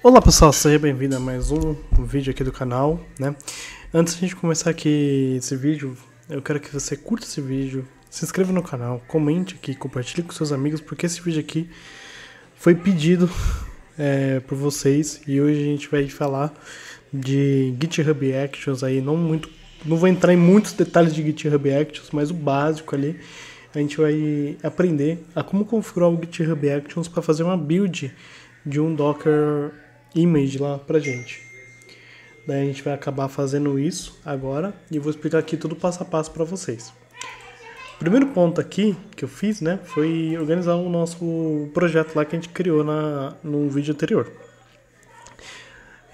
Olá pessoal, seja bem-vindo a mais um vídeo aqui do canal, né? Antes de a gente começar aqui esse vídeo, eu quero que você curta esse vídeo, se inscreva no canal, comente aqui, compartilhe com seus amigos, porque esse vídeo aqui foi pedido por vocês e hoje a gente vai falar de GitHub Actions aí, não vou entrar em muitos detalhes de GitHub Actions, mas o básico ali. A gente vai aprender a como configurar o GitHub Actions para fazer uma build de um Docker image lá pra gente. Daí a gente vai acabar fazendo isso agora e eu vou explicar aqui tudo passo a passo para vocês. O primeiro ponto aqui que eu fiz, né, foi organizar o nosso projeto lá que a gente criou no vídeo anterior.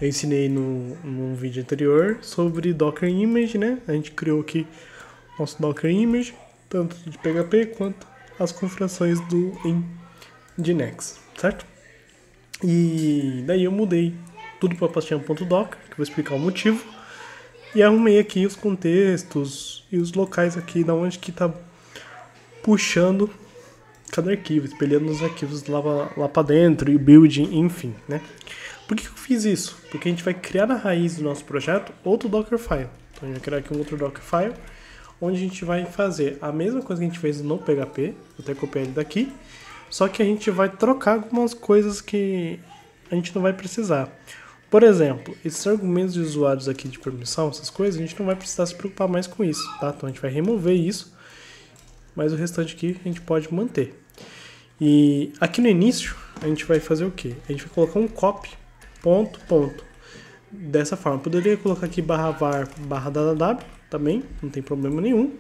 Eu ensinei num vídeo anterior sobre Docker Image, né? A gente criou aqui nosso Docker Image, tanto de PHP quanto as configurações do Nginx, certo? E daí eu mudei tudo para pastinha.docker, que eu vou explicar o motivo, e arrumei aqui os contextos e os locais aqui da onde que tá puxando cada arquivo, espelhando os arquivos lá para dentro e o build, enfim, né? Por que eu fiz isso? Porque a gente vai criar na raiz do nosso projeto outro Dockerfile. Então a gente vai criar aqui um outro Dockerfile, onde a gente vai fazer a mesma coisa que a gente fez no PHP, vou até copiar ele daqui, só que a gente vai trocar algumas coisas que a gente não vai precisar. Por exemplo, esses argumentos de usuários aqui de permissão, essas coisas, a gente não vai precisar se preocupar mais com isso, tá? Então a gente vai remover isso, mas o restante aqui a gente pode manter. E aqui no início, a gente vai fazer o quê? A gente vai colocar um copy, ponto. Dessa forma, poderia colocar aqui /var /www também, não tem problema nenhum.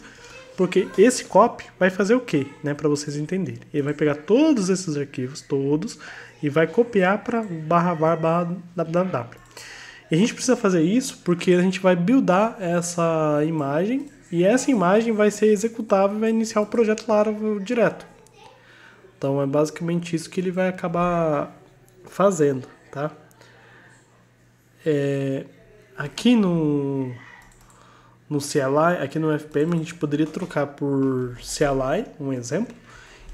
Porque esse copy vai fazer o quê, né, para vocês entenderem? Ele vai pegar todos esses arquivos, todos, e vai copiar para /var /www. E a gente precisa fazer isso porque a gente vai buildar essa imagem, e essa imagem vai ser executável e vai iniciar o projeto Laravel direto. Então é basicamente isso que ele vai acabar fazendo, tá? Aqui no CLI, aqui no FPM, a gente poderia trocar por CLI, um exemplo,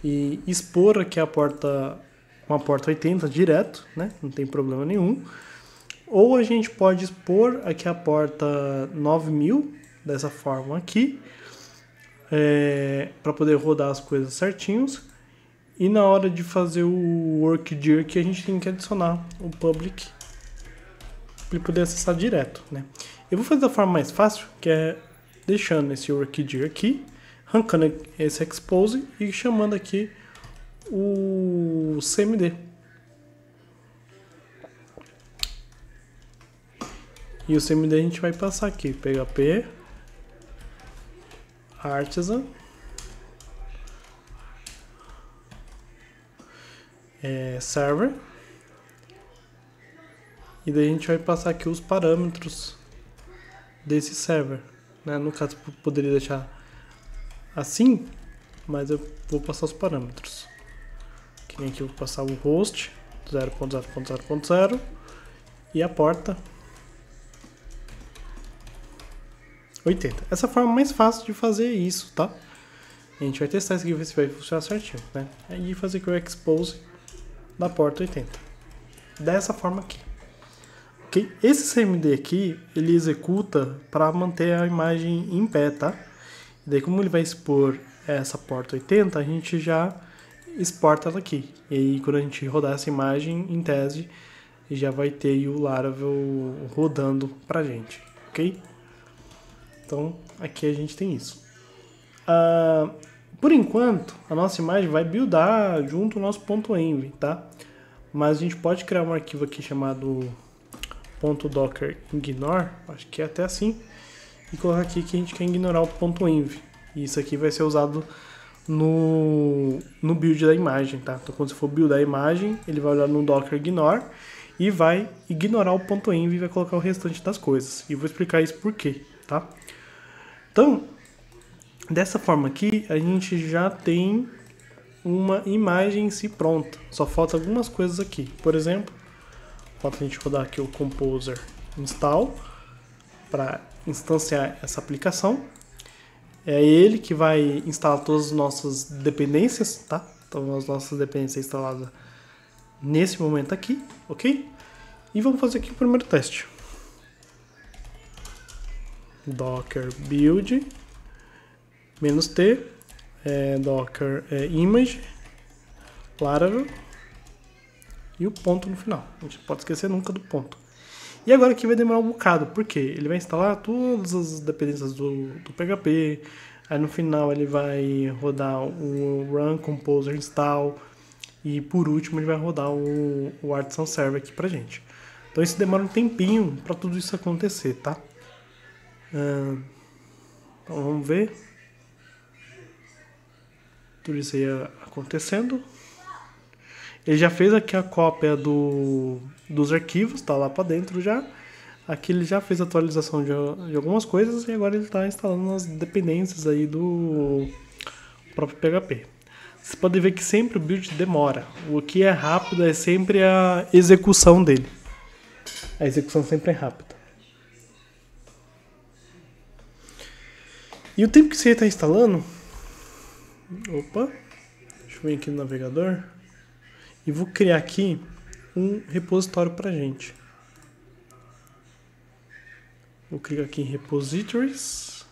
e expor aqui uma porta 80 direto, né? Não tem problema nenhum. Ou a gente pode expor aqui a porta 9000, dessa forma aqui, para poder rodar as coisas certinhos. E na hora de fazer o workdir aqui, a gente tem que adicionar o public para ele poder acessar direto, né? Eu vou fazer da forma mais fácil, que é deixando esse workdir aqui, arrancando esse expose e chamando aqui o cmd. E o cmd a gente vai passar aqui, php artisan server. E daí a gente vai passar aqui os parâmetros desse server, né? No caso eu poderia deixar assim, mas eu vou passar os parâmetros. Que nem aqui eu vou passar o host 0.0.0.0 e a porta 80. Essa é a forma mais fácil de fazer isso, tá? A gente vai testar isso aqui e ver se vai funcionar certinho, né? E fazer aqui o expose da porta 80. Dessa forma aqui. Okay? Esse CMD aqui, ele executa para manter a imagem em pé, tá? E daí como ele vai expor essa porta 80, a gente já exporta ela aqui. E aí quando a gente rodar essa imagem, em tese, já vai ter o Laravel rodando pra gente, ok? Então aqui a gente tem isso. Por enquanto, a nossa imagem vai buildar junto ao nosso .env, tá? Mas a gente pode criar um arquivo aqui chamado .docker ignore, acho que é até assim, e colocar aqui que a gente quer ignorar o .env. E isso aqui vai ser usado no build da imagem, tá? Então quando você for buildar a imagem, ele vai olhar no docker ignore e vai ignorar o .env e vai colocar o restante das coisas. E eu vou explicar isso por quê, tá? Então, dessa forma aqui, a gente já tem uma imagem em si pronta. Só falta algumas coisas aqui. Por exemplo, falta a gente rodar aqui o Composer install para instanciar essa aplicação. É ele que vai instalar todas as nossas dependências, tá? Então as nossas dependências instaladas nesse momento aqui, ok? E vamos fazer aqui o primeiro teste. Docker build -t docker image Laravel e o ponto no final. A gente não pode esquecer nunca do ponto. E agora aqui vai demorar um bocado, porque ele vai instalar todas as dependências do PHP, aí no final ele vai rodar o run composer install e por último ele vai rodar o Artisan Server aqui pra gente. Então isso demora um tempinho para tudo isso acontecer, tá? Então vamos ver tudo isso aí acontecendo. Ele já fez aqui a cópia dos arquivos, tá lá para dentro já. Aqui ele já fez a atualização de algumas coisas e agora ele está instalando as dependências aí do próprio PHP. Você pode ver que sempre o build demora. O que é rápido é sempre a execução dele. A execução sempre é rápida. E o tempo que você está instalando... Opa! Deixa eu vir aqui no navegador. E vou criar aqui um repositório pra gente. Vou clicar aqui em Repositories.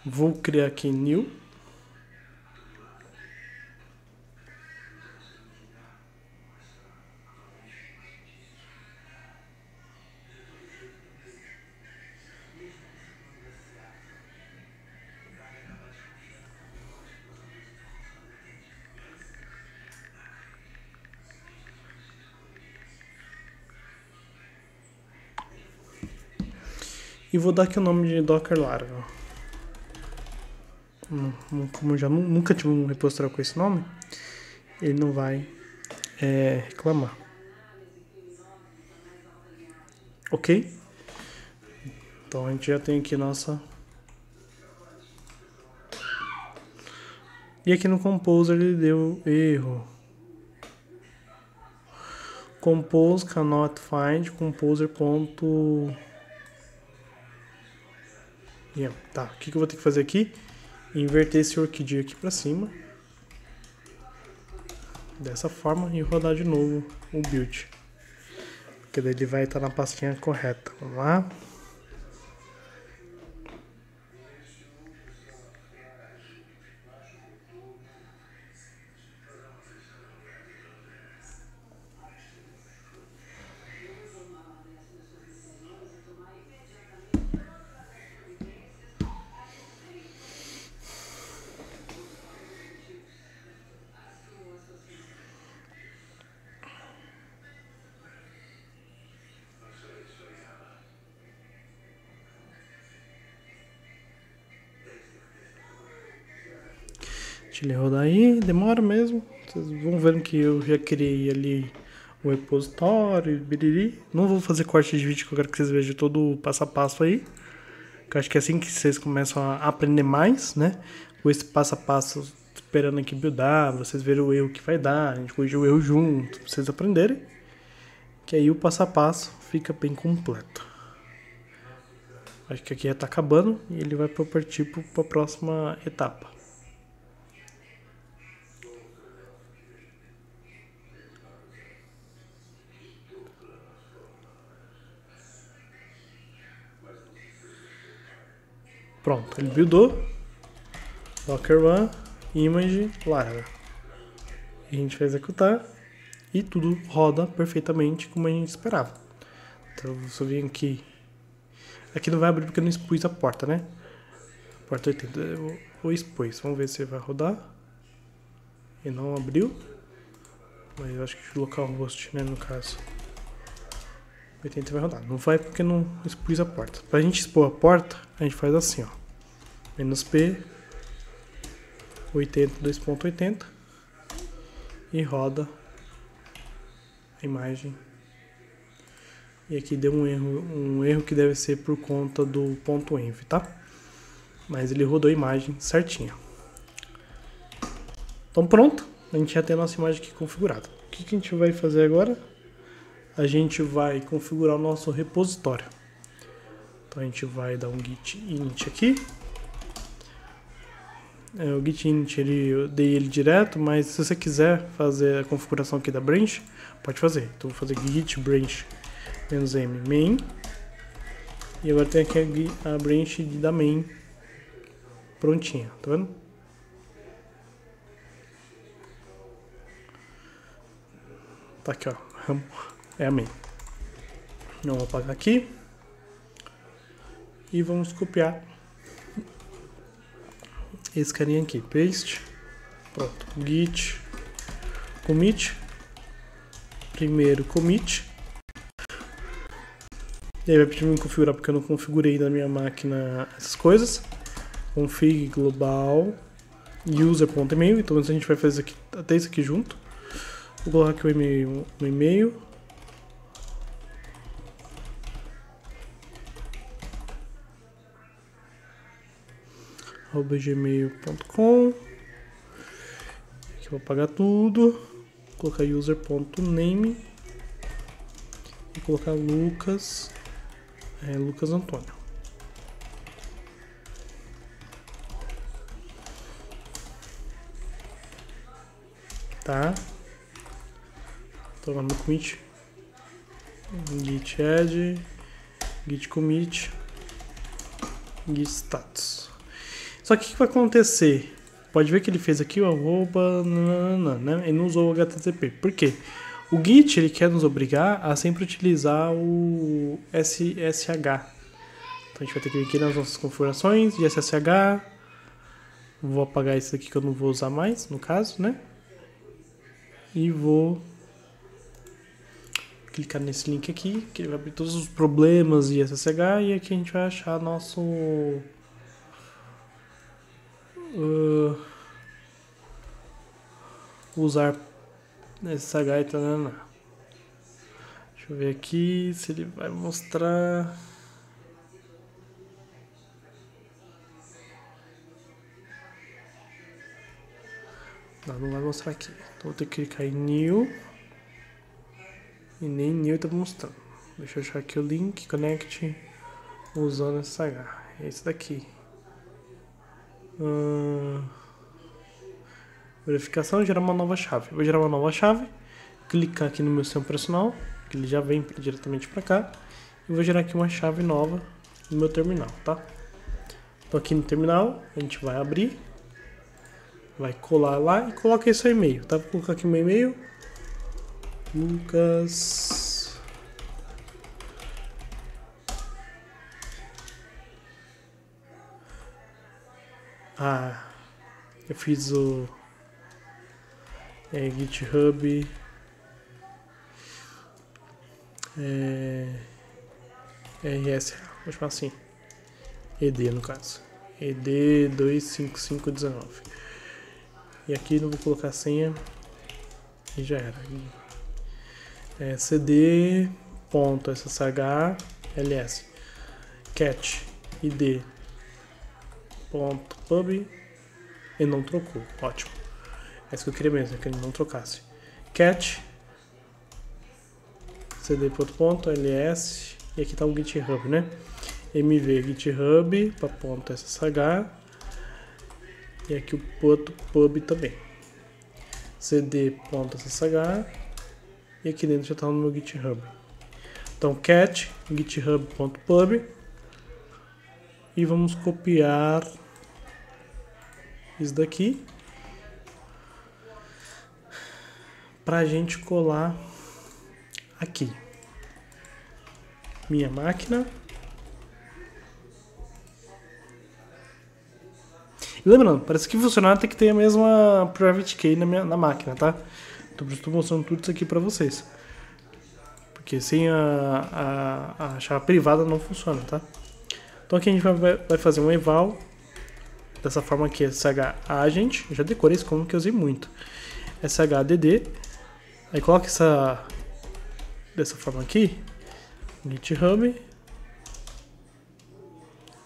Vou criar aqui em New. E vou dar aqui o nome de Docker Laravel. Como eu já nunca tive um repositório com esse nome, ele não vai reclamar. Ok? Então a gente já tem aqui nossa... E aqui no Composer ele deu erro. Compose cannot find composer. Tá, o que eu vou ter que fazer aqui? Inverter esse orquídeo aqui pra cima. Dessa forma e rodar de novo o build. Porque daí ele vai estar na pastinha correta. Vamos lá. Deixa ele rodar aí, demora mesmo. Vocês vão vendo que eu já criei ali o repositório, biriri. Não vou fazer corte de vídeo, que eu quero que vocês vejam todo o passo a passo aí. Que eu acho que é assim que vocês começam a aprender mais, né? Com esse passo a passo, esperando aqui buildar, vocês verem o erro que vai dar, a gente corrige o erro junto, pra vocês aprenderem. Que aí o passo a passo fica bem completo. Acho que aqui já tá acabando e ele vai partir para a próxima etapa. Pronto, ele buildou. Docker Run, Image, Laravel. A gente vai executar e tudo roda perfeitamente como a gente esperava. Então eu só vim aqui. Aqui não vai abrir porque eu não expus a porta, né? Porta 80 eu expus. Vamos ver se vai rodar. E não abriu. Mas eu acho que localhost, né, no caso. 80 vai rodar. Não vai porque não expus a porta. Pra gente expor a porta, a gente faz assim, ó. -p 80 2.80 e roda a imagem. E aqui deu um erro que deve ser por conta do .env, tá? Mas ele rodou a imagem certinha. Então pronto, a gente já tem a nossa imagem aqui configurada. O que a gente vai fazer agora? A gente vai configurar o nosso repositório. Então a gente vai dar um git init aqui. O git init eu dei ele direto, mas se você quiser fazer a configuração aqui da branch, pode fazer. Então vou fazer git branch -m main. E agora tem aqui a branch da main prontinha, tá vendo? Tá aqui, ó. É a main. Então vou apagar aqui. E vamos copiar esse carinha aqui. Paste. Pronto. Git commit. Primeiro commit. E aí vai pedir pra me configurar porque eu não configurei na minha máquina essas coisas. Config global user.email. Então a gente vai fazer aqui, até isso aqui junto. Vou colocar aqui o e-mail. @gmail.com. Aqui eu vou apagar tudo. Vou colocar user.name e colocar Lucas Antônio. Tá? Então lá no commit, git add, git commit, git status. Só que o que vai acontecer? Pode ver que ele fez aqui o arroba, né? Ele não usou o HTTP. Por quê? O Git ele quer nos obrigar a sempre utilizar o SSH. Então a gente vai ter que vir aqui nas nossas configurações de SSH. Vou apagar esse aqui que eu não vou usar mais, no caso, né? E vou clicar nesse link aqui, que ele vai abrir todos os problemas de SSH. E aqui a gente vai achar nosso... usar SSH e tal. Deixa eu ver aqui se ele vai mostrar. Não vai mostrar aqui. Então vou ter que clicar em new. E nem new tá mostrando. Deixa eu achar aqui o link, connect usando SSH. É esse daqui. Verificação, gerar uma nova chave. Vou gerar uma nova chave, clicar aqui no meu sistema operacional, que ele já vem diretamente para cá, e vou gerar aqui uma chave nova no meu terminal, tá? Então aqui no terminal, a gente vai abrir, vai colar lá e coloca aí seu e-mail, tá? Vou colocar aqui meu e-mail, Lucas... eu fiz o... GitHub RSA, vou chamar assim, ED no caso, ED 25519. E aqui não vou colocar senha e já era. cd.sshls cat id.pub e não trocou, ótimo. É isso que eu queria mesmo, que ele não trocasse. Cat cd.ls e aqui está o GitHub, né? mv github para .ssh e aqui o outro pub também. cd.ssh e aqui dentro já está no meu GitHub. Então cat github.pub e vamos copiar isso daqui para a gente colar aqui. Minha máquina. E lembrando, parece que funcionar tem que ter a mesma private key na máquina, tá? Então eu estou mostrando tudo isso aqui para vocês. Porque sem a chave privada não funciona, tá? Então aqui a gente vai fazer um eval dessa forma aqui, SH agent. Eu já decorei esse como que eu usei muito. SHDD. Aí coloca dessa forma aqui, GitHub,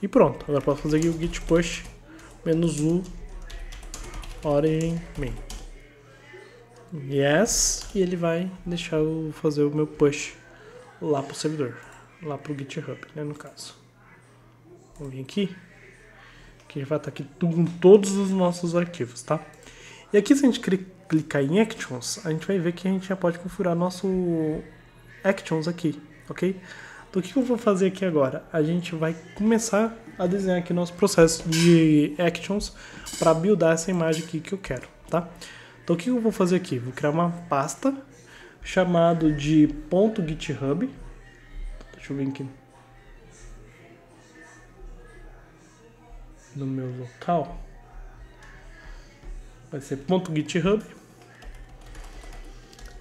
e pronto. Agora posso fazer aqui o git push -u origin main. Yes, e ele vai deixar eu fazer o meu push lá pro servidor, lá pro GitHub, né, no caso. Vou vir aqui, que vai estar aqui com todos os nossos arquivos, tá? E aqui, se a gente clicar em Actions, a gente vai ver que a gente já pode configurar nosso Actions aqui, ok? Então, o que eu vou fazer aqui agora? A gente vai começar a desenhar aqui nosso processo de Actions para buildar essa imagem aqui que eu quero, tá? Então, o que eu vou fazer aqui? Vou criar uma pasta chamado de .github. Deixa eu ver aqui no meu local. Vai ser .github.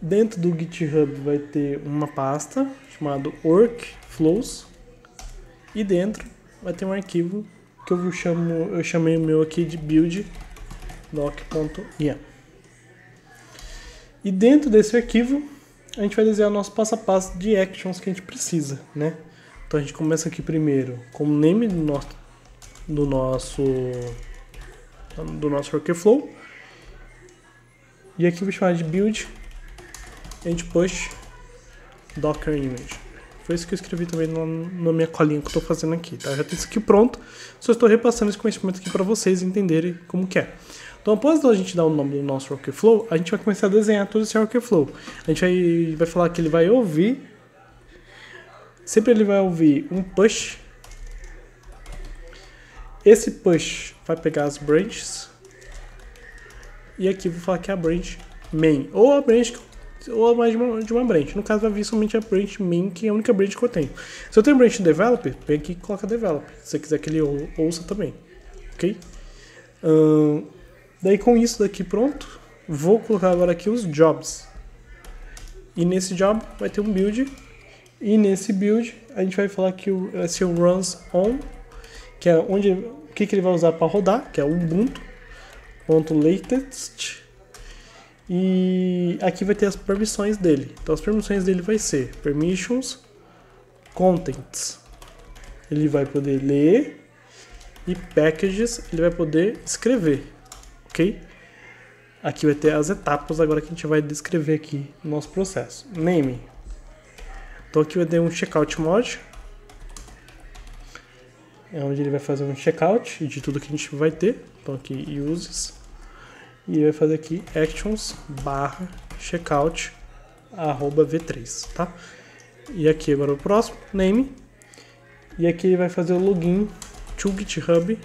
Dentro do GitHub vai ter uma pasta chamada workflows e dentro vai ter um arquivo que eu chamei o meu aqui de build doc.iam. E dentro desse arquivo a gente vai desenhar o nosso passo a passo de actions que a gente precisa, né? Então a gente começa aqui primeiro com o name do nosso workflow e aqui eu vou chamar de build and push docker image. Foi isso que eu escrevi também na minha colinha que eu estou fazendo aqui, tá? Já tem isso aqui pronto, só estou repassando esse conhecimento aqui para vocês entenderem como que é. Então, após a gente dar o nome do nosso workflow, a gente vai começar a desenhar todo esse workflow. A gente vai falar que ele vai ouvir, sempre ele vai ouvir um push. Esse push vai pegar as branches e aqui eu vou falar que é a branch main, ou a branch ou mais de uma branch. No caso vai vir somente a branch main, que é a única branch que eu tenho. Se eu tenho branch developer, vem aqui e coloca developer, se você quiser que ele ouça também, ok? Daí com isso daqui pronto, vou colocar agora aqui os jobs. E nesse job vai ter um build, e nesse build a gente vai falar que vai ser o runs on, que é onde o que ele vai usar para rodar, que é o ubuntu.latest. E aqui vai ter as permissões dele. Então as permissões dele vai ser permissions, contents, ele vai poder ler, e packages ele vai poder escrever, ok? Aqui vai ter as etapas agora que a gente vai descrever aqui no nosso processo. Name. Então aqui vai ter um checkout mod, é onde ele vai fazer um checkout de tudo que a gente vai ter. Então aqui uses. E vai fazer aqui actions /checkout @v3, tá? E aqui agora o próximo, name. E aqui ele vai fazer o login to GitHub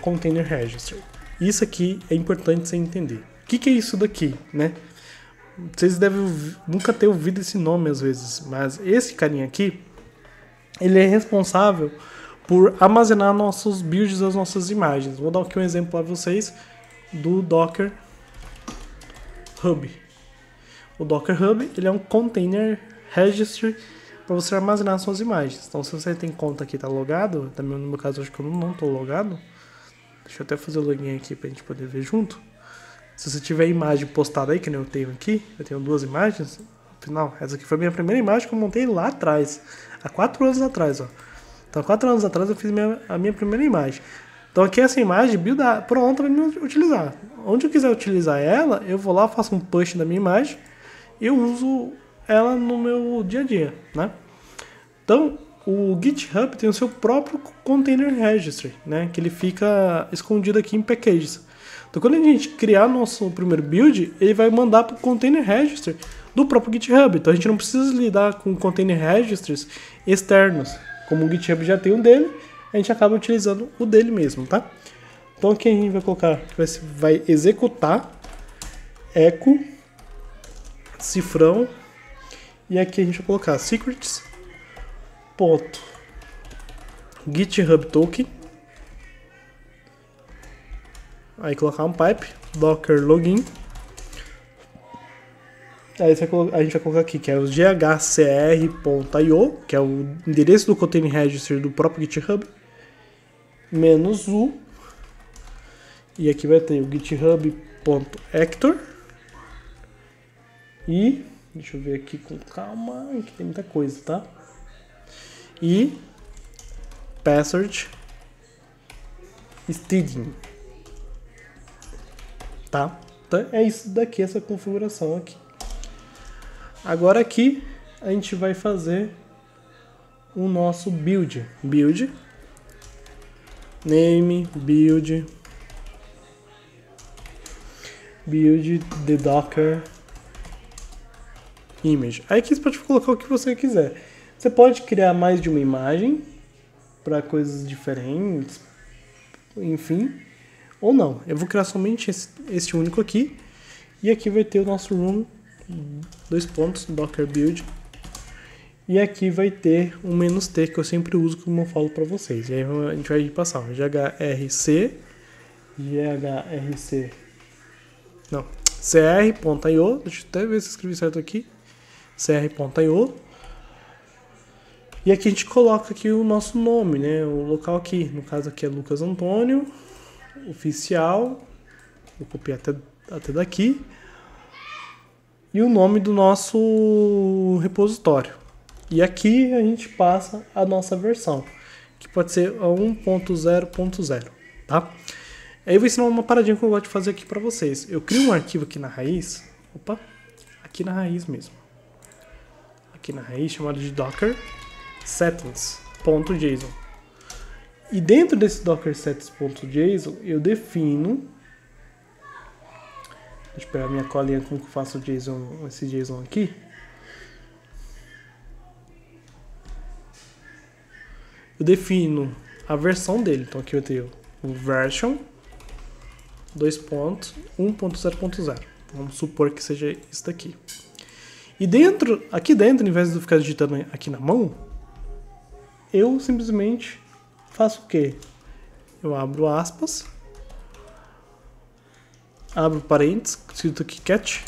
container registry. Isso aqui é importante você entender. O que é isso daqui, né? Vocês devem nunca ter ouvido esse nome às vezes, mas esse carinha aqui, ele é responsável por armazenar nossos builds das nossas imagens. Vou dar aqui um exemplo para vocês do Docker Hub. O Docker Hub ele é um container registry para você armazenar suas imagens. Então, se você tem conta aqui, tá logado, também no meu caso acho que eu não estou logado. Deixa eu até fazer o login aqui para a gente poder ver junto. Se você tiver imagem postada aí, que nem eu tenho aqui, eu tenho duas imagens. Afinal, essa aqui foi a minha primeira imagem que eu montei lá atrás, há 4 anos atrás, ó. Então, 4 anos atrás eu fiz a minha primeira imagem. Então, aqui essa imagem build pronta para me utilizar. Onde eu quiser utilizar ela, eu vou lá, faço um push da minha imagem e eu uso ela no meu dia a dia, né? Então, o GitHub tem o seu próprio container registry, né? Que ele fica escondido aqui em packages. Então, quando a gente criar nosso primeiro build, ele vai mandar para o container registry do próprio GitHub. Então, a gente não precisa lidar com container registries externos. Como o GitHub já tem um dele, a gente acaba utilizando o dele mesmo, tá? Então aqui a gente vai colocar, vai executar echo cifrão e aqui a gente vai colocar secrets ponto GitHub token, aí colocar um pipe docker login. Aí a gente vai colocar aqui, que é o ghcr.io, que é o endereço do container registry do próprio GitHub, menos -u, e aqui vai ter o github.actor, e, deixa eu ver aqui com calma, aqui tem muita coisa, tá? E password staging, tá? Então é isso daqui, essa configuração aqui. Agora aqui a gente vai fazer o nosso build name build the Docker image. Aí aqui você pode colocar o que você quiser. Você pode criar mais de uma imagem para coisas diferentes, enfim, ou não. Eu vou criar somente este único aqui, e aqui vai ter o nosso room, Docker build, e aqui vai ter um "-t", que eu sempre uso, como eu falo para vocês. E aí a gente vai passar o cr.io, deixa eu até ver se eu escrevi certo aqui, cr.io, e aqui a gente coloca aqui o nosso nome, né, o local aqui, no caso aqui é Lucas Antônio, oficial, vou copiar até daqui, e o nome do nosso repositório. E aqui a gente passa a nossa versão, que pode ser a 1.0.0, tá? Aí eu vou ensinar uma paradinha que eu gosto de fazer aqui para vocês. Eu crio um arquivo aqui na raiz, aqui na raiz mesmo. Aqui na raiz, chamado de Docker settings.json. E dentro desse Docker settings.json, eu defino... Deixa eu pegar minha colinha como que eu faço esse JSON aqui. Eu defino a versão dele. Então aqui eu tenho o version 1.0.0. Vamos supor que seja isso daqui. E aqui dentro, ao invés de eu ficar digitando aqui na mão, eu simplesmente faço o quê? Eu abro aspas, abro parênteses, escrito aqui catch,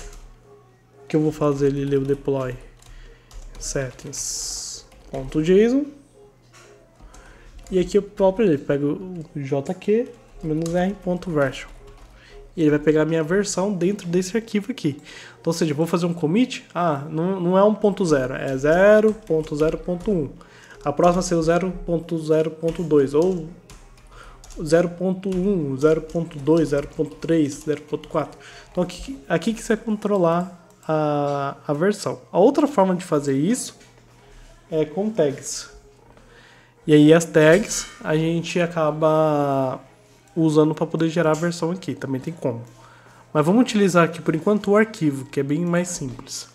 que eu vou fazer ele ler o deploy settings.json, e aqui eu pego o jq-r.version, e ele vai pegar a minha versão dentro desse arquivo aqui. Então, ou seja, eu vou fazer um commit, não é 1.0, é 0.0.1. A próxima ser o 0.0.2 ou 0.1, 0.2, 0.3, 0.4. Então aqui que você vai controlar a versão. A outra forma de fazer isso é com tags. E aí as tags a gente acaba usando para poder gerar a versão aqui. Também tem como. Mas vamos utilizar aqui por enquanto o arquivo, que é bem mais simples.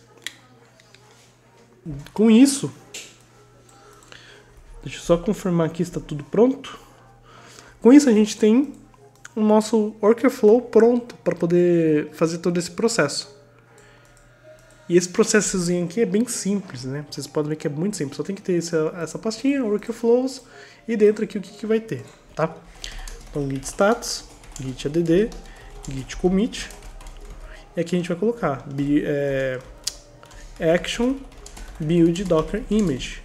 Com isso, deixa eu só confirmar aqui se está tudo pronto. Com isso a gente tem o nosso workflow pronto para poder fazer todo esse processo. E esse processozinho aqui é bem simples, né? Vocês podem ver que é muito simples. Só tem que ter essa pastinha, workflows, e dentro aqui o que vai ter, tá? Então git status, git add, git commit, e aqui a gente vai colocar action build docker image.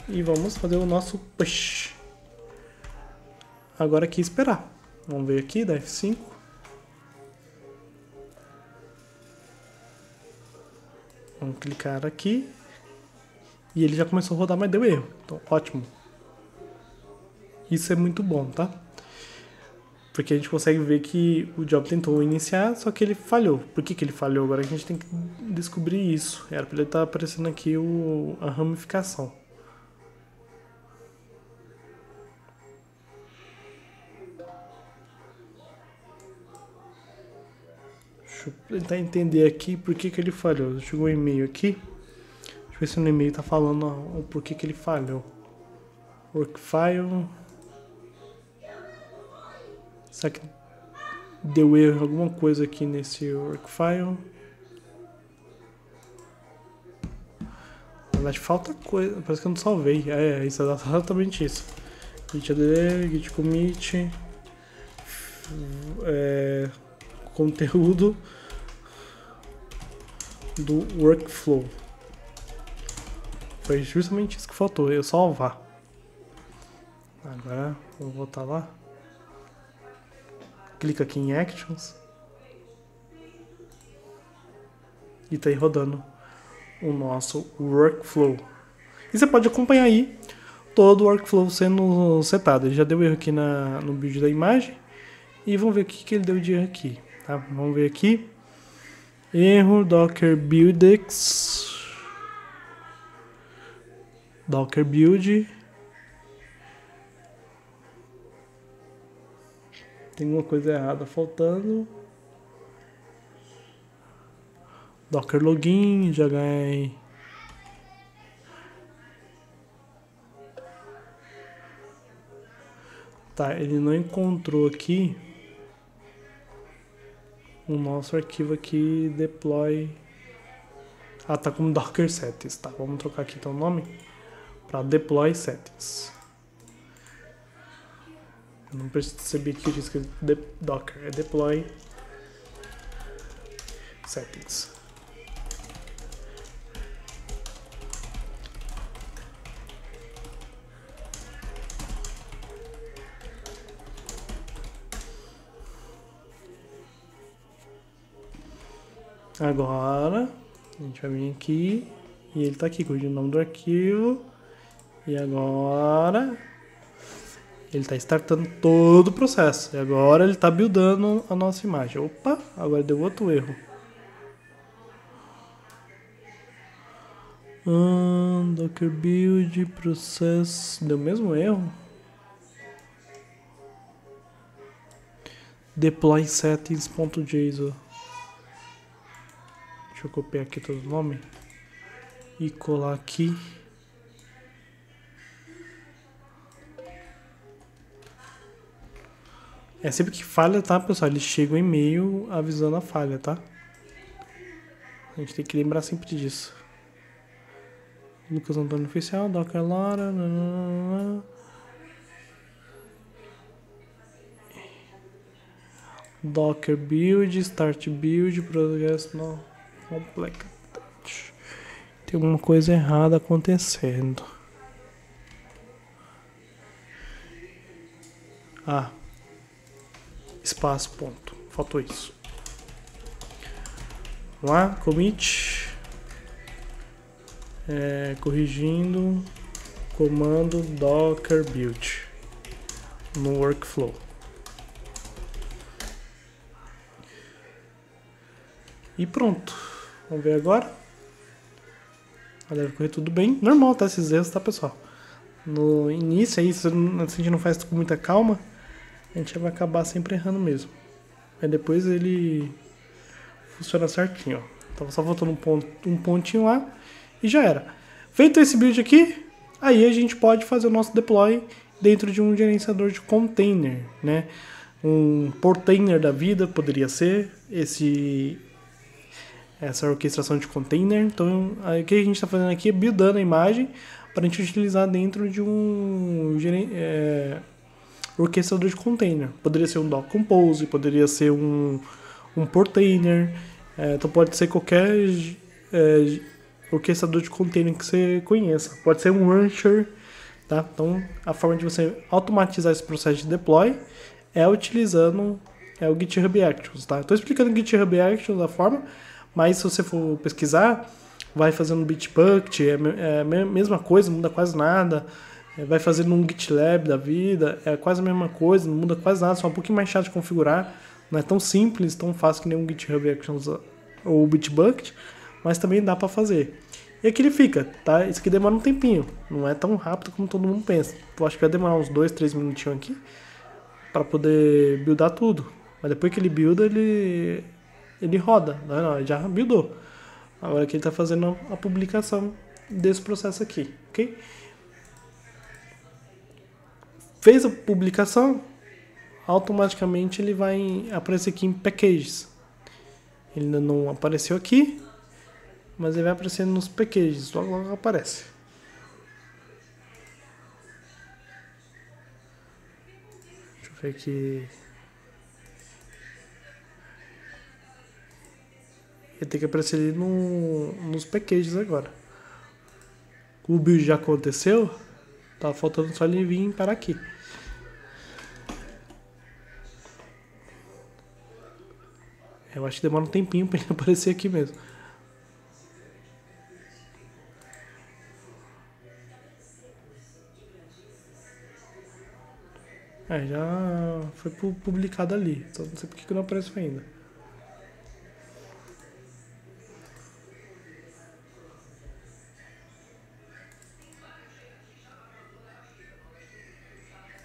E vamos fazer o nosso push. Agora aqui esperar. Vamos ver aqui, da F5. Vamos clicar aqui. E ele já começou a rodar, mas deu erro. Então, ótimo. Isso é muito bom, tá? Porque a gente consegue ver que o job tentou iniciar, só que ele falhou. Por que ele falhou? Agora a gente tem que descobrir isso. Era para ele estar aparecendo aqui a ramificação. Deixa eu tentar entender aqui por que ele falhou. Chegou um e-mail aqui. Deixa eu ver se no e-mail tá falando o porquê que ele falhou. Workfile. Será que deu erro alguma coisa aqui nesse workfile? Na verdade falta coisa. Parece que eu não salvei. Isso é exatamente isso. Git add, git commit. Conteúdo do workflow. Foi justamente isso que faltou, eu salvar. Agora vou voltar lá. Clica aqui em Actions. E tá aí rodando o nosso workflow. E você pode acompanhar aí todo o workflow sendo setado. Ele já deu erro aqui no build da imagem. E vamos ver o que ele deu de erro aqui. Tá? Vamos ver aqui. Erro docker buildex. Docker build. Tem uma coisa errada faltando. Docker login, já ganhei. Tá, ele não encontrou aqui o nosso arquivo aqui deploy. Ah, tá como Docker settings, tá? Vamos trocar aqui então o nome para deploy settings. Eu não percebi que eu tinha escrito Docker, é deploy settings. Agora a gente vai vir aqui e ele tá aqui com o nome do arquivo. E agora ele tá startando todo o processo. E agora ele tá buildando a nossa imagem. Opa, agora deu outro erro. Docker build, process. Deu o mesmo erro? Deploy settings.json. Deixa eu copiar aqui todo o nome e colar aqui. É sempre que falha, tá, pessoal? Ele chega um e-mail avisando a falha, tá? A gente tem que lembrar sempre disso. Lucas Antônio Oficial, Docker Lara. Nanana. Docker build, start build, progress não completo. Tem alguma coisa errada acontecendo. Ah, espaço, ponto. Faltou isso. Vamos lá, commit. Corrigindo. Comando docker build no workflow. E pronto. Vamos ver agora. Deve correr tudo bem. Normal, tá? Esses erros, tá, pessoal? No início aí, se a gente não faz com muita calma, a gente vai acabar sempre errando mesmo. Aí depois ele funciona certinho, ó. Tava só faltando um pontinho lá e já era. Feito esse build aqui, aí a gente pode fazer o nosso deploy dentro de um gerenciador de container, né? Um portainer da vida poderia ser essa orquestração de container. Então, o que a gente está fazendo aqui é buildando a imagem para a gente utilizar dentro de um orquestrador de container. Poderia ser um Docker Compose, poderia ser um portainer, então pode ser qualquer orquestrador de container que você conheça. Pode ser um rancher, tá? Então, a forma de você automatizar esse processo de deploy é utilizando o GitHub Actions, tá? Estou explicando o GitHub Actions da forma, mas se você for pesquisar, vai fazendo Bitbucket, é a mesma coisa, não muda quase nada. Vai fazendo um GitLab da vida, é quase a mesma coisa, não muda quase nada, só um pouquinho mais chato de configurar. Não é tão simples, tão fácil que nem um GitHub Actions ou o Bitbucket, mas também dá para fazer. E aqui ele fica, tá? Isso aqui demora um tempinho, não é tão rápido como todo mundo pensa. Eu acho que vai demorar uns 2, 3 minutinhos aqui para poder buildar tudo. Mas depois que ele builda, ele roda, não, já buildou. Agora que ele está fazendo a publicação desse processo aqui, ok? Fez a publicação, automaticamente ele vai aparecer aqui em packages. Ele ainda não apareceu aqui, mas ele vai aparecer nos packages, logo aparece. Deixa eu ver aqui. Ele tem que aparecer ali nos packages agora. O build já aconteceu, tá faltando só ele vir para aqui. Eu acho que demora um tempinho para ele aparecer aqui mesmo. Já foi publicado ali, só não sei por que não apareceu ainda.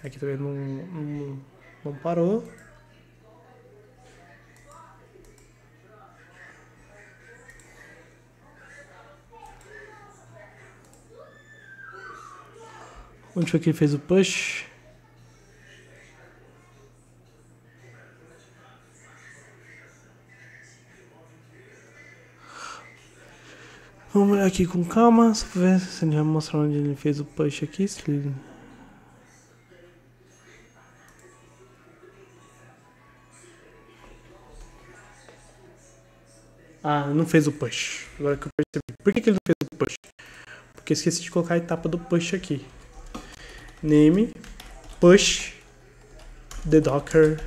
Aqui também não parou. Onde foi que ele fez o push? Vamos olhar aqui com calma, só pra ver se ele vai mostrar onde ele fez o push aqui. Se ele... Ah, não fez o push. Agora que eu percebi. Por que ele não fez o push? Porque eu esqueci de colocar a etapa do push aqui. Name, push, the Docker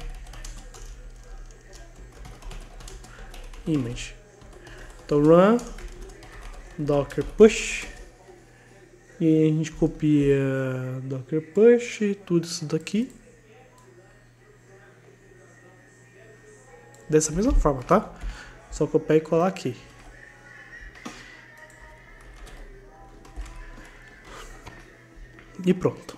image. Então run, docker push. E aí a gente copia docker push, tudo isso daqui. Dessa mesma forma, tá? Só copiar e colar aqui. E pronto.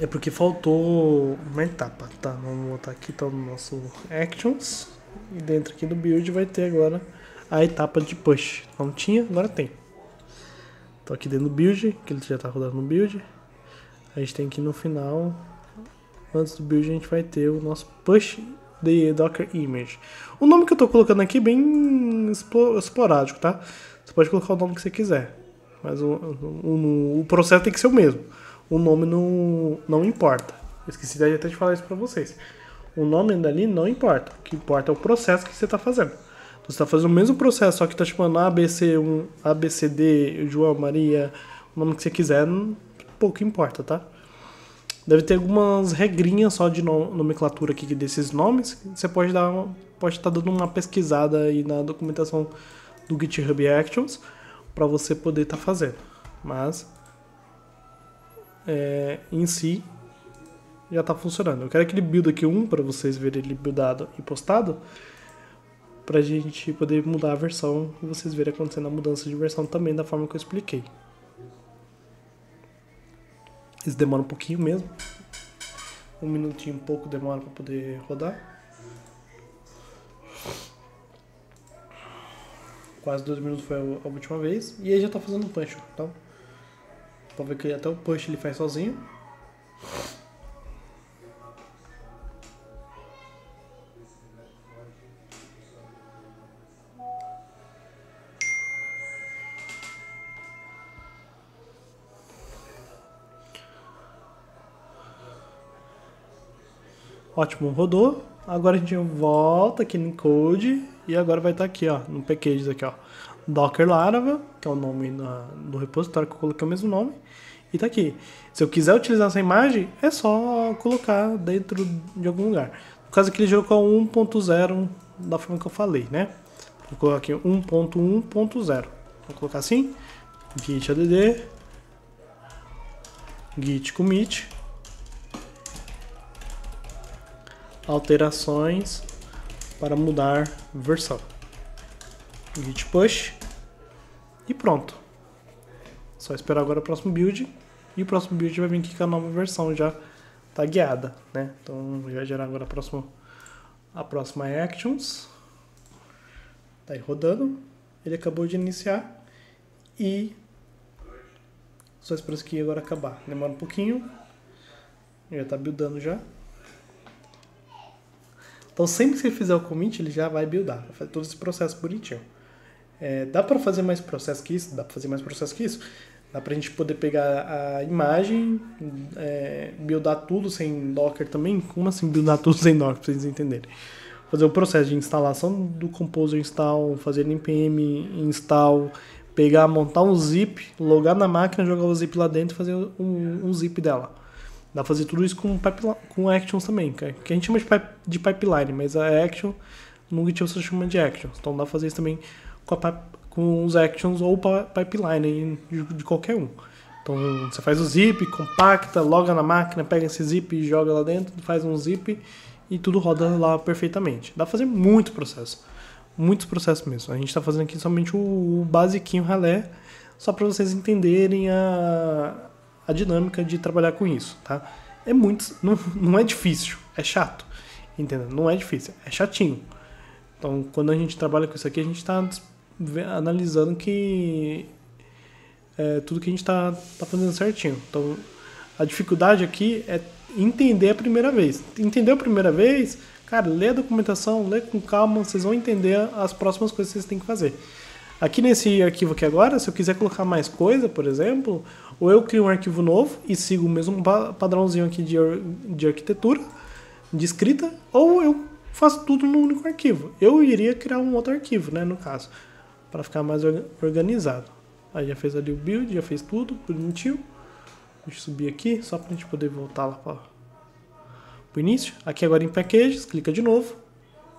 É porque faltou uma etapa, tá? Vamos botar aqui, tá o nosso actions. E dentro aqui do build vai ter agora a etapa de push. Não tinha, agora tem. Então aqui dentro do build, que ele já tá rodando no build. A gente tem aqui no final, antes do build a gente vai ter o nosso push the Docker image. O nome que eu tô colocando aqui é bem esporádico, tá? Você pode colocar o nome que você quiser. Mas o processo tem que ser o mesmo. O nome não importa. Eu esqueci até de falar isso pra vocês. O nome dali não importa. O que importa é o processo que você está fazendo. Você está fazendo o mesmo processo, só que está chamando ABC1, ABCD, João, Maria, o nome que você quiser, pouco importa, tá? Deve ter algumas regrinhas só de nomenclatura aqui desses nomes. Você pode estar dando uma pesquisada aí na documentação do GitHub Actions para você poder estar fazendo. Mas em si já está funcionando. Eu quero aquele build aqui para vocês verem ele buildado e postado, para a gente poder mudar a versão e vocês verem acontecendo a mudança de versão também da forma que eu expliquei. Isso demora um pouquinho mesmo. Um minutinho, pouco demora para poder rodar. Quase 2 minutos foi a última vez. E aí já está fazendo o push. Então, pode ver que até o push ele faz sozinho. Ótimo, rodou. Agora a gente volta aqui no code e agora vai estar aqui, ó, no packages aqui, ó, Docker Laravel, que é o nome do repositório que eu coloquei o mesmo nome, e tá aqui. Se eu quiser utilizar essa imagem, é só colocar dentro de algum lugar. No caso aqui ele jogou com 1.0 da forma que eu falei, né? Vou colocar aqui 1.1.0. Vou colocar assim, git add, git commit, alterações para mudar versão, git push e pronto. Só esperar agora o próximo build e o próximo build vai vir aqui com a nova versão já tagueada, né? Então vai gerar agora a próxima actions. Tá aí rodando, ele acabou de iniciar e só espero isso aqui agora acabar. Demora um pouquinho, já tá buildando já. Então sempre que você fizer o commit, ele já vai buildar, vai fazer todo esse processo bonitinho. Dá para fazer mais processo que isso? Dá para fazer mais processo que isso? Dá para a gente poder pegar a imagem, buildar tudo sem Docker também? Como assim buildar tudo sem Docker, para vocês entenderem? Fazer o processo de instalação do Composer install, fazer npm install, pegar, montar um zip, logar na máquina, jogar o zip lá dentro e fazer um zip dela. Dá pra fazer tudo isso com actions também, que a gente chama de pipeline, mas a action no Git você chama de actions. Então dá pra fazer isso também com os actions ou pipeline de qualquer um. Então você faz o zip, compacta, loga na máquina, pega esse zip e joga lá dentro, faz um zip e tudo roda lá perfeitamente. Dá pra fazer muitos processos mesmo. A gente tá fazendo aqui somente o basiquinho ralé, só para vocês entenderem a dinâmica de trabalhar com isso, tá? É muito, não é difícil, é chato, entendeu? Não é difícil, é chatinho. Então, quando a gente trabalha com isso aqui, a gente está analisando que tudo que a gente está fazendo certinho. Então, a dificuldade aqui é entender a primeira vez. Entendeu a primeira vez, cara, lê a documentação, lê com calma, vocês vão entender as próximas coisas que vocês têm que fazer. Aqui nesse arquivo aqui agora, se eu quiser colocar mais coisa, por exemplo, ou eu crio um arquivo novo e sigo o mesmo padrãozinho aqui de arquitetura, de escrita, ou eu faço tudo no único arquivo. Eu iria criar um outro arquivo, né, no caso, para ficar mais organizado. Aí já fez ali o build, já fez tudo, bonitinho. Deixa eu subir aqui, só para a gente poder voltar lá para o início. Aqui agora em Packages, clica de novo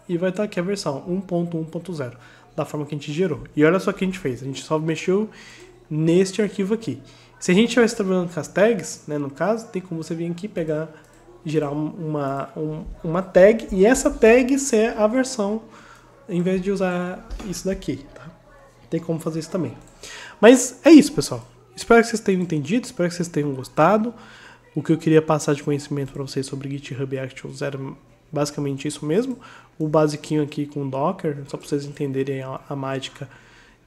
e vai estar aqui a versão 1.1.0, da forma que a gente gerou. E olha só o que a gente fez, a gente só mexeu neste arquivo aqui. Se a gente estivesse trabalhando com as tags, né, no caso, tem como você vir aqui pegar, gerar uma tag, e essa tag ser a versão, em vez de usar isso daqui, tá? Tem como fazer isso também. Mas é isso, pessoal. Espero que vocês tenham entendido, espero que vocês tenham gostado. O que eu queria passar de conhecimento para vocês sobre GitHub Actions era basicamente isso mesmo. O basiquinho aqui com Docker, só para vocês entenderem a mágica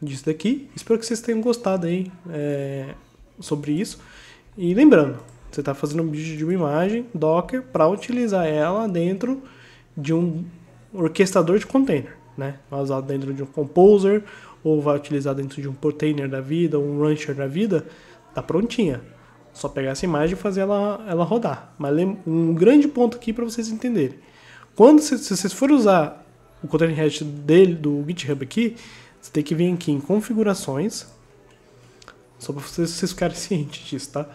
disso daqui. Espero que vocês tenham gostado aí sobre isso. E lembrando, você está fazendo um vídeo de uma imagem Docker para utilizar ela dentro de um orquestrador de container, né? Vai usar dentro de um Composer, ou vai utilizar dentro de um Portainer da vida, ou um Rancher da vida, tá prontinha. Só pegar essa imagem e fazer ela rodar. Mas um grande ponto aqui para vocês entenderem. Se vocês forem usar o Container Registry do GitHub aqui, você tem que vir aqui em configurações, só para vocês ficarem cientes disso, tá?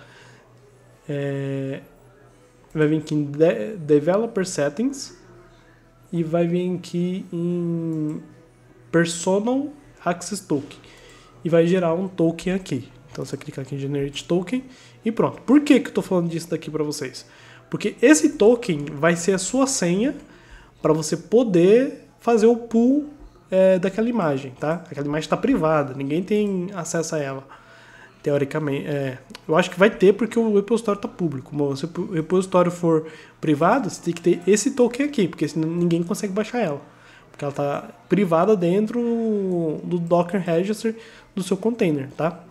Vai vir aqui em Developer Settings e vai vir aqui em Personal Access Token e vai gerar um token aqui. Então você clica aqui em Generate Token e pronto. Por que eu estou falando disso daqui para vocês? Porque esse token vai ser a sua senha para você poder fazer o pull daquela imagem, tá? Aquela imagem está privada, ninguém tem acesso a ela, teoricamente. Eu acho que vai ter porque o repositório está público. Mas se o repositório for privado, você tem que ter esse token aqui, porque senão ninguém consegue baixar ela. Porque ela está privada dentro do Docker Registry do seu container, tá?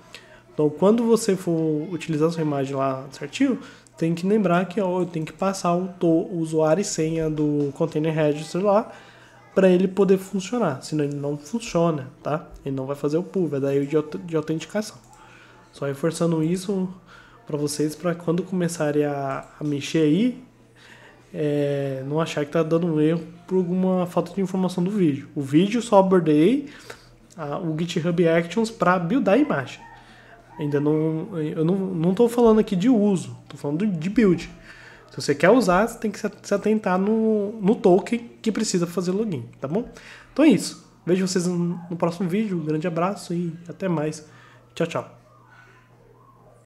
Então, quando você for utilizar a sua imagem lá certinho, tem que lembrar que eu tenho que passar o usuário e senha do Container Registry lá para ele poder funcionar. Senão ele não funciona, tá? Ele não vai fazer o pull, vai dar erro de autenticação. Só reforçando isso para vocês, para quando começarem a mexer aí, não achar que tá dando um erro por alguma falta de informação do vídeo. O vídeo só abordei o GitHub Actions para buildar a imagem. Eu não estou falando aqui de uso, estou falando de build. Se você quer usar, você tem que se atentar no token que precisa fazer login, tá bom? Então é isso. Vejo vocês no próximo vídeo. Um grande abraço e até mais. Tchau, tchau.